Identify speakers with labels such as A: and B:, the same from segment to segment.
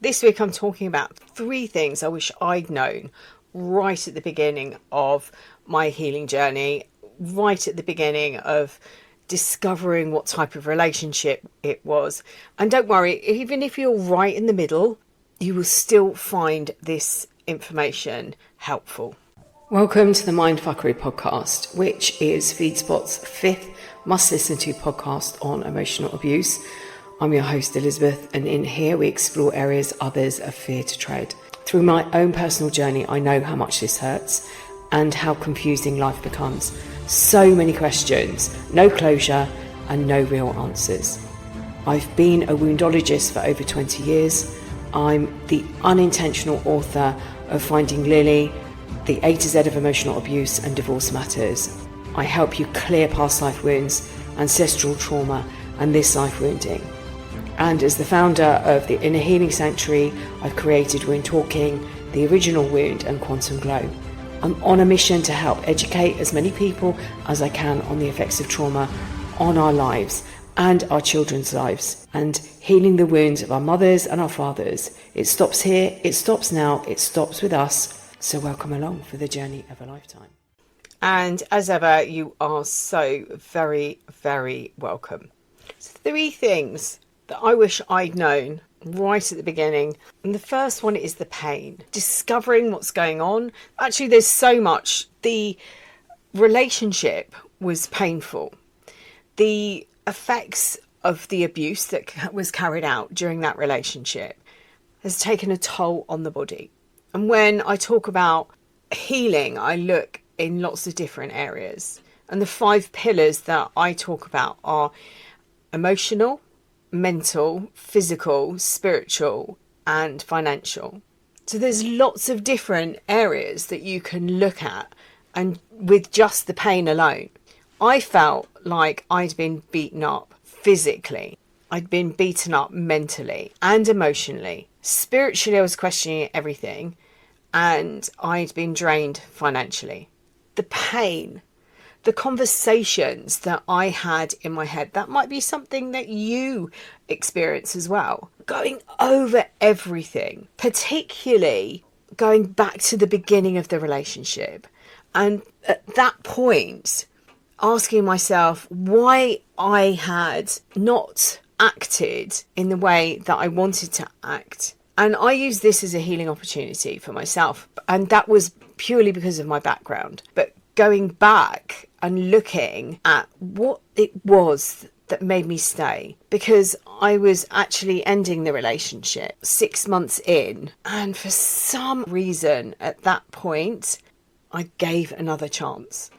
A: This week I'm talking about 3 things I wish I'd known right at the beginning of my healing journey, right at the beginning of discovering what type of relationship it was. And don't worry, even if you're right in the middle, you will still find this information helpful. Welcome to the Mindfuckery podcast, which is FeedSpot's 5th must-listen to podcast on emotional abuse. I'm your host, Elizabeth, and in here we explore areas others are feared to tread. Through my own personal journey, I know how much this hurts and how confusing life becomes. So many questions, no closure, and no real answers. I've been a woundologist for over 20 years. I'm the unintentional author of Finding Lily, the A to Z of emotional abuse and divorce matters. I help you clear past life wounds, ancestral trauma, and this life wounding. And as the founder of the Inner Healing Sanctuary, I've created Wound Talking, the original wound, and Quantum Glow. I'm on a mission to help educate as many people as I can on the effects of trauma on our lives and our children's lives, and healing the wounds of our mothers and our fathers. It stops here, it stops now, it stops with us. So welcome along for the journey of a lifetime. And as ever, you are so very, very welcome. So 3 things that I wish I'd known right at the beginning. And the first one is the pain. Discovering what's going on. Actually, there's so much. The relationship was painful. The effects of the abuse that was carried out during that relationship has taken a toll on the body. And when I talk about healing, I look in lots of different areas. And the 5 pillars that I talk about are emotional, mental, physical, spiritual, and financial. So there's lots of different areas that you can look at, and with just the pain alone. I felt like I'd been beaten up physically. I'd been beaten up mentally and emotionally. Spiritually, I was questioning everything, and I'd been drained financially. The pain, the conversations that I had in my head, that might be something that you experience as well. Going over everything, particularly going back to the beginning of the relationship. And at that point, asking myself why I had not acted in the way that I wanted to act. And I use this as a healing opportunity for myself. And that was purely because of my background. But going back and looking at what it was that made me stay, because I was actually ending the relationship 6 months in, and for some reason at that point I gave another chance.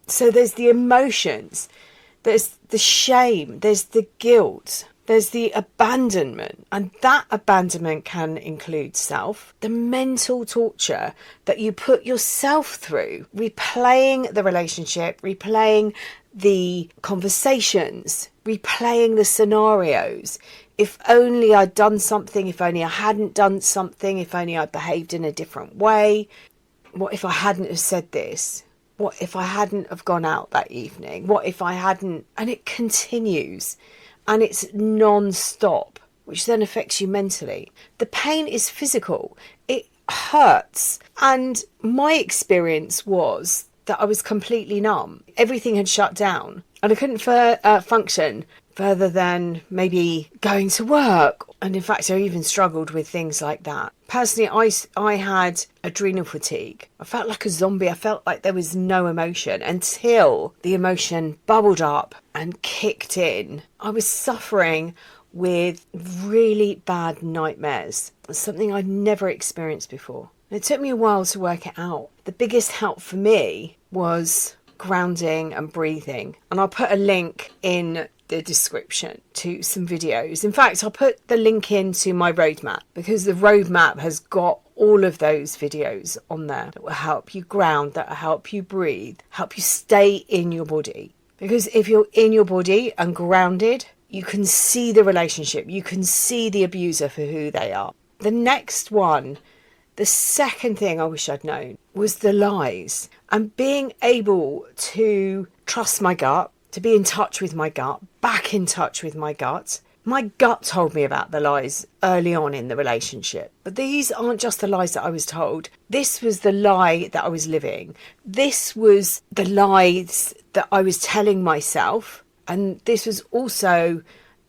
A: So there's the emotions, there's the shame, there's the guilt, there's the abandonment, and that abandonment can include self, the mental torture that you put yourself through, replaying the relationship, replaying the conversations, replaying the scenarios. If only I'd done something, if only I hadn't done something, if only I behaved in a different way. What if I hadn't have said this? What if I hadn't have gone out that evening? What if I hadn't? And it continues. And it's non-stop, which then affects you mentally. The pain is physical. It hurts. And my experience was that I was completely numb. Everything had shut down. And I couldn't function further than maybe going to work. And in fact, I even struggled with things like that. Personally, I had adrenal fatigue. I felt like a zombie. I felt like there was no emotion until the emotion bubbled up and kicked in. I was suffering with really bad nightmares, something I'd never experienced before. And it took me a while to work it out. The biggest help for me was grounding and breathing. And I'll put a link in the description to some videos. In fact, I'll put the link into my roadmap, because the roadmap has got all of those videos on there that will help you ground, that will help you breathe, help you stay in your body. Because if you're in your body and grounded, you can see the relationship, you can see the abuser for who they are. The next one, the second thing I wish I'd known, was the lies, and being able to trust my gut, to be in touch with my gut, back in touch with my gut, My gut told me about the lies early on in the relationship. But these aren't just the lies that I was told. This was the lie that I was living. This was the lies that I was telling myself. And this was also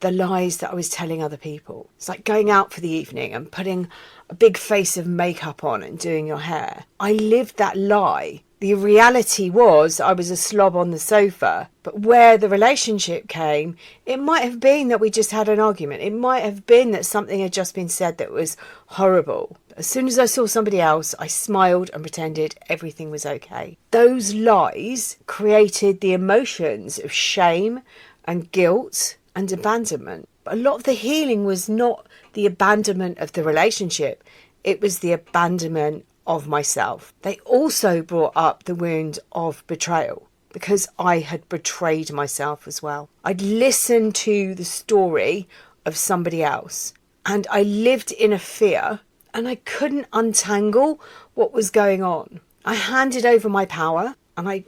A: the lies that I was telling other people. It's like going out for the evening and putting a big face of makeup on and doing your hair. I lived that lie. The reality was I was a slob on the sofa, but where the relationship came, it might have been that we just had an argument. It might have been that something had just been said that was horrible. As soon as I saw somebody else, I smiled and pretended everything was okay. Those lies created the emotions of shame and guilt and abandonment. But a lot of the healing was not the abandonment of the relationship. It was the abandonment of myself. They also brought up the wound of betrayal because I had betrayed myself as well. I'd listened to the story of somebody else and I lived in a fear and I couldn't untangle what was going on. I handed over my power and I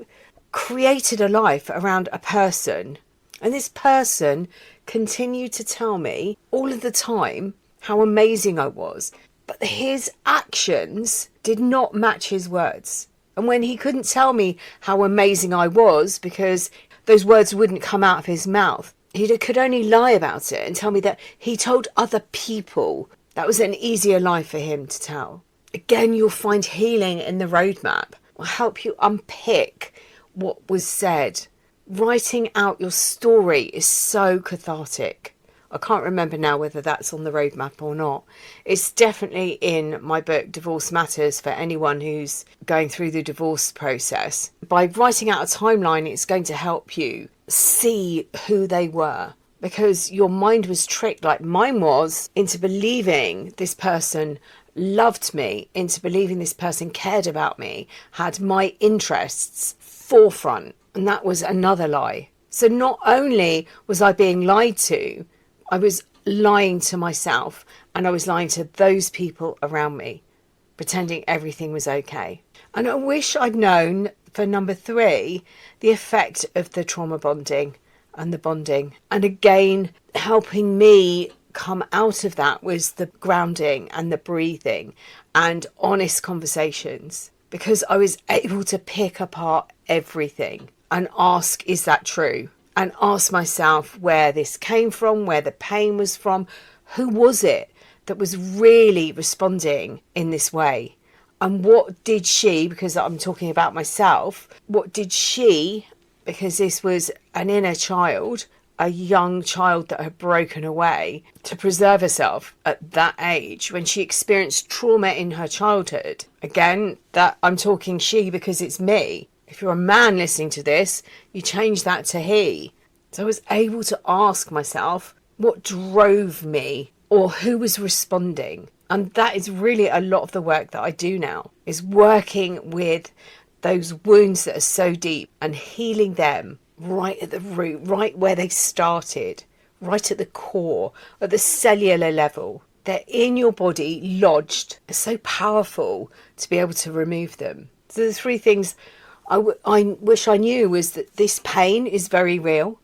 A: created a life around a person, and this person continued to tell me all of the time how amazing I was. But his actions did not match his words. And when he couldn't tell me how amazing I was because those words wouldn't come out of his mouth, he could only lie about it and tell me that he told other people. That was an easier lie for him to tell. Again, you'll find healing in the roadmap. Will help you unpick what was said. Writing out your story is so cathartic. I can't remember now whether that's on the roadmap or not. It's definitely in my book, Divorce Matters, for anyone who's going through the divorce process. By writing out a timeline, it's going to help you see who they were, because your mind was tricked, like mine was, into believing this person loved me, into believing this person cared about me, had my interests forefront. And that was another lie. So not only was I being lied to, I was lying to myself and I was lying to those people around me, pretending everything was okay. And I wish I'd known, for number 3, the effect of the trauma bonding and the bonding. And again, helping me come out of that was the grounding and the breathing and honest conversations, because I was able to pick apart everything and ask, is that true? And ask myself where this came from, where the pain was from, who was it that was really responding in this way? And what did she, because I'm talking about myself, what did she, because this was an inner child, a young child that had broken away to preserve herself at that age when she experienced trauma in her childhood. Again, that I'm talking she because it's me. If you're a man listening to this, you change that to he. So I was able to ask myself what drove me or who was responding. And that is really a lot of the work that I do now, is working with those wounds that are so deep and healing them right at the root, right where they started, right at the core, at the cellular level. They're in your body, lodged. It's so powerful to be able to remove them. So the 3 things I wish I knew was that this pain is very real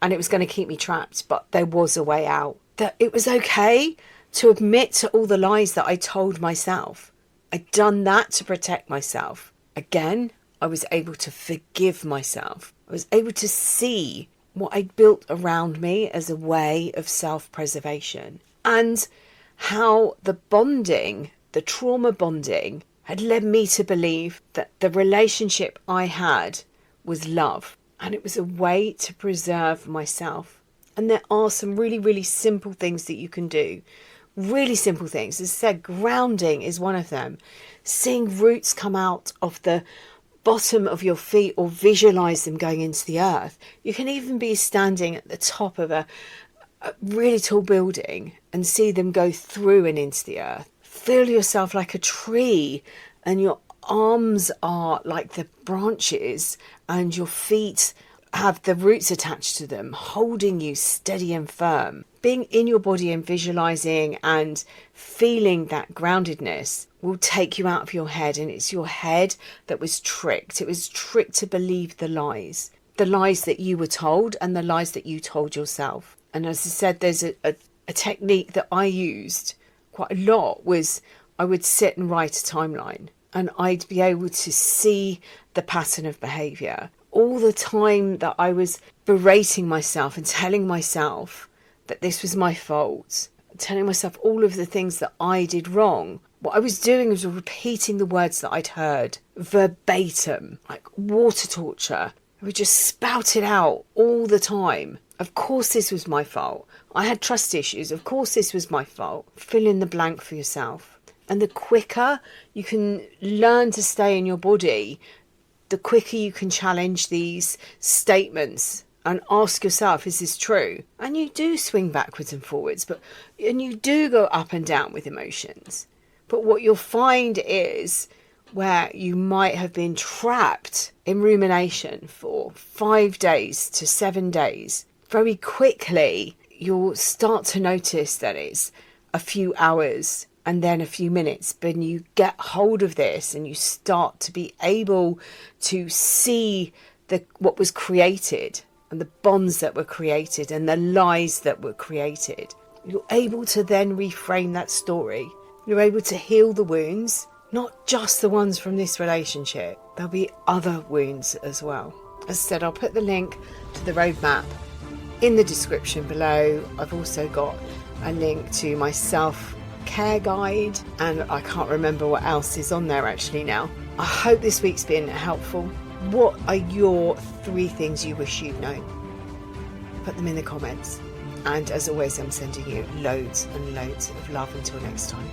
A: and it was going to keep me trapped, but there was a way out. That it was okay to admit to all the lies that I told myself. I'd done that to protect myself. Again, I was able to forgive myself. I was able to see what I'd built around me as a way of self-preservation, and how the bonding, the trauma bonding, had led me to believe that the relationship I had was love, and it was a way to preserve myself. And there are some really, really simple things that you can do. Really simple things. As I said, grounding is one of them. Seeing roots come out of the bottom of your feet or visualize them going into the earth. You can even be standing at the top of a really tall building and see them go through and into the earth. Feel yourself like a tree and your arms are like the branches and your feet have the roots attached to them, holding you steady and firm. Being in your body and visualizing and feeling that groundedness will take you out of your head, and it's your head that was tricked. It was tricked to believe the lies that you were told and the lies that you told yourself. And as I said, there's a technique that I used quite a lot was I would sit and write a timeline, and I'd be able to see the pattern of behaviour. All the time that I was berating myself and telling myself that this was my fault, telling myself all of the things that I did wrong, what I was doing was repeating the words that I'd heard verbatim, like water torture. I would just spout it out all the time. Of course this was my fault. I had trust issues. Of course this was my fault. Fill in the blank for yourself. And the quicker you can learn to stay in your body, the quicker you can challenge these statements and ask yourself, is this true? And you do swing backwards and forwards, and you do go up and down with emotions. But what you'll find is where you might have been trapped in rumination for 5 days to 7 days, very quickly you'll start to notice that it's a few hours and then a few minutes, but you get hold of this and you start to be able to see what was created and the bonds that were created and the lies that were created. You're able to then reframe that story. You're able to heal the wounds, not just the ones from this relationship. There'll be other wounds as well. As I said, I'll put the link to the roadmap in the description below. I've also got a link to my self-care guide, and I can't remember what else is on there actually now. I hope this week's been helpful. What are your 3 things you wish you'd known? Put them in the comments. And as always, I'm sending you loads and loads of love until next time.